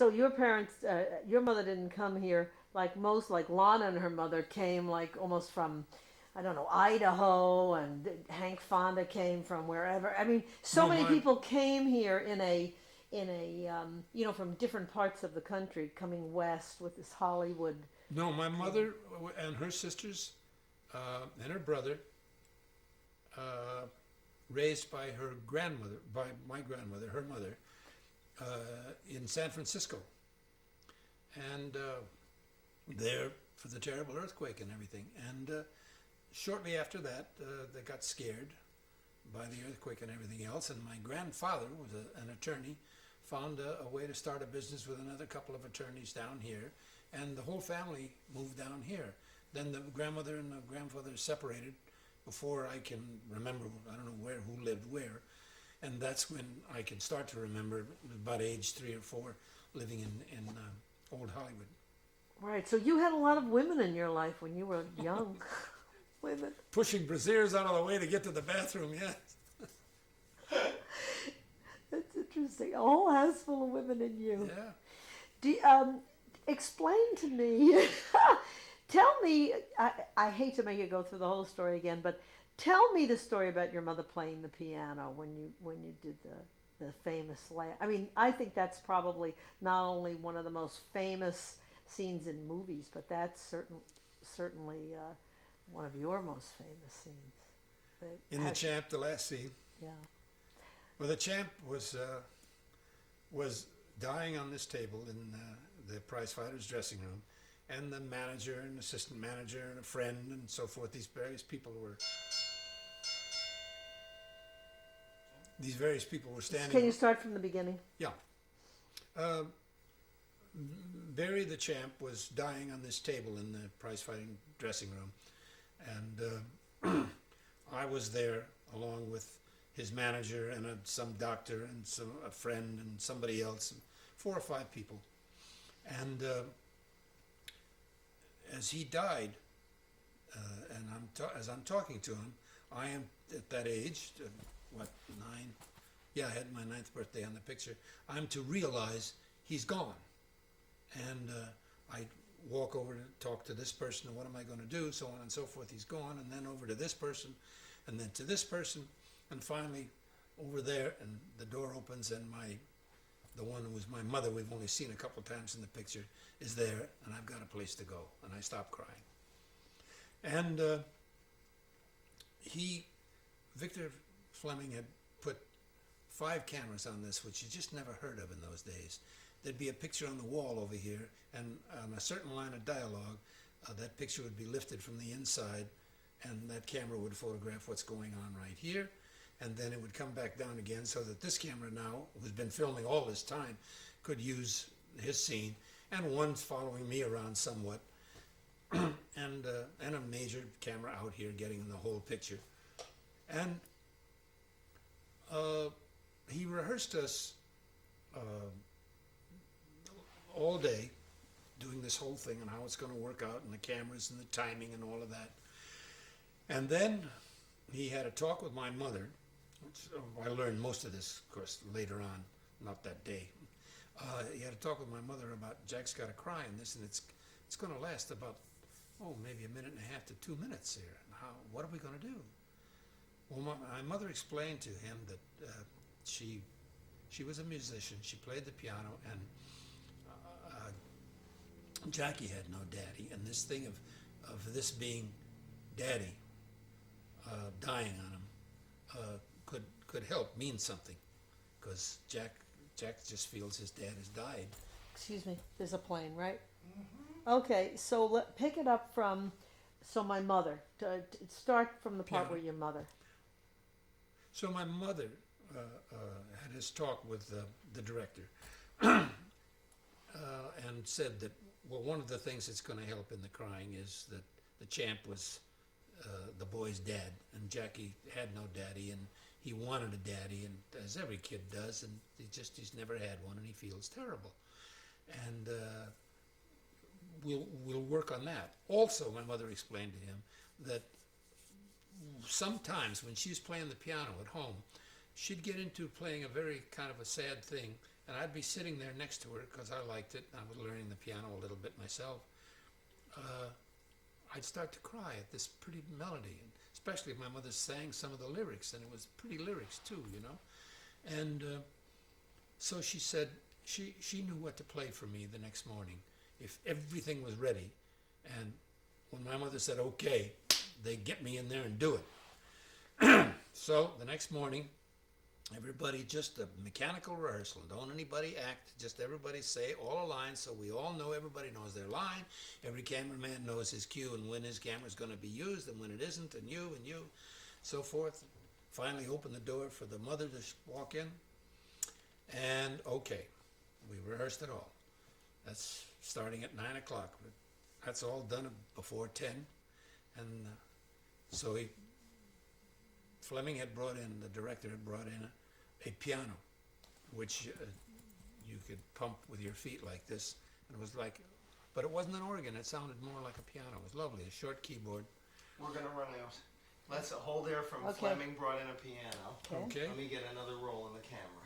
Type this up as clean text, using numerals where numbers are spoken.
So your parents, your mother didn't come here like most, like Lana and her mother came like almost from, I don't know, Idaho, and Hank Fonda came from wherever. I mean, so No, many my people came here in a you know, from different parts of the country coming west with this Hollywood no, my dream. mother and her sisters and her brother, uh, raised by her grandmother, by my grandmother, her mother, in San Francisco, and there for the terrible earthquake and everything. And shortly after that, they got scared by the earthquake and everything else. And my grandfather was an attorney, found a way to start a business with another couple of attorneys down here, and the whole family moved down here. Then the grandmother and the grandfather separated before I can remember. I don't know who lived where, and that's when I can start to remember about age 3 or 4, living in old Hollywood. Right. So you had a lot of women in your life when you were young. Women. Pushing brassieres out of the way to get to the bathroom. Yeah. That's interesting. A whole house full of women in you. Yeah. Do, explain to me. Tell me. I hate to make you go through the whole story again, but tell me the story about your mother playing the piano when you did the famous laugh. I mean, I think that's probably not only one of the most famous scenes in movies, but that's certainly one of your most famous scenes. But In the champ, the last scene. yeah. Well, the champ was dying on this table in the prize fighters dressing room, and the manager and assistant manager and a friend and so forth. These various people were Can standing. you start from the beginning? Yeah. Uh, Barry the champ was dying on this table in the prize fighting dressing room, and I was there along with his manager and some doctor and a friend and somebody else, and 4 or 5 people. And as he died, and as I'm talking to him, I am at that age, what, 9? Yeah, I had my 9th birthday on the picture. I'm to realize he's gone, and I walk over to talk to this person, and what am I going to do, so on and so forth. He's gone, and then over to this person, and then to this person, and finally over there, and the door opens, and the one who was my mother, we've only seen a couple times in the picture, is there, and I've got a place to go, and I stop crying. And Victor Fleming had put 5 cameras on this, which you just never heard of in those days. There'd be a picture on the wall over here, and on a certain line of dialogue, that picture would be lifted from the inside, and that camera would photograph what's going on right here, and then it would come back down again, so that this camera now, who's been filming all this time, could use his scene, and one's following me around somewhat, and a major camera out here getting the whole picture. And he rehearsed us uh, all day, doing this whole thing and how it's going to work out, and the cameras and the timing and all of that. And then he had a talk with my mother. Which, I learned most of this, of course, later on, not that day. He had a talk with my mother about Jack's got to cry in this, and it's going to last about maybe a minute and a half to 2 minutes here. And what are we going to do? Well, my mother explained to him that she was a musician. She played the piano, and Jackie had no daddy, and this thing of this being daddy dying on him could help mean something, because Jack just feels his dad has died. Excuse me. There's a plane, right? Okay. So pick it up from. So my mother. Start from the part Piano. where your mother. So my mother had his talk with the director, and said that, well, one of the things that's going to help in the crying is that the champ was the boy's dad, and Jackie had no daddy, and he wanted a daddy, and as every kid does, and he's never had one, and he feels terrible, and we'll work on that. Also, my mother explained to him that sometimes when she's playing the piano at home, she'd get into playing a very kind of a sad thing, and I'd be sitting there next to her because I liked it. I was learning the piano a little bit myself. I'd start to cry at this pretty melody, and especially if my mother sang some of the lyrics, and it was pretty lyrics too, you know. And so she said she knew what to play for me the next morning if everything was ready. And when my mother said okay, they get me in there and do it. So the next morning, everybody, just a mechanical rehearsal. Don't anybody act, just everybody say all the lines so we all know, everybody knows their line. Every cameraman knows his cue and when his camera's going to be used and when it isn't, and you, so forth. Finally open the door for the mother to walk in. And okay, we rehearsed it all. That's starting at 9 o'clock. That's all done before 10. And so Fleming had brought in, the director had brought in a piano, which you could pump with your feet like this. And it was like, but it wasn't an organ. It sounded more like a piano. It was lovely, a short keyboard. We're going to run out. Let's hold there from Okay. Fleming brought in a piano. Okay. Okay. Let me get another roll in the camera.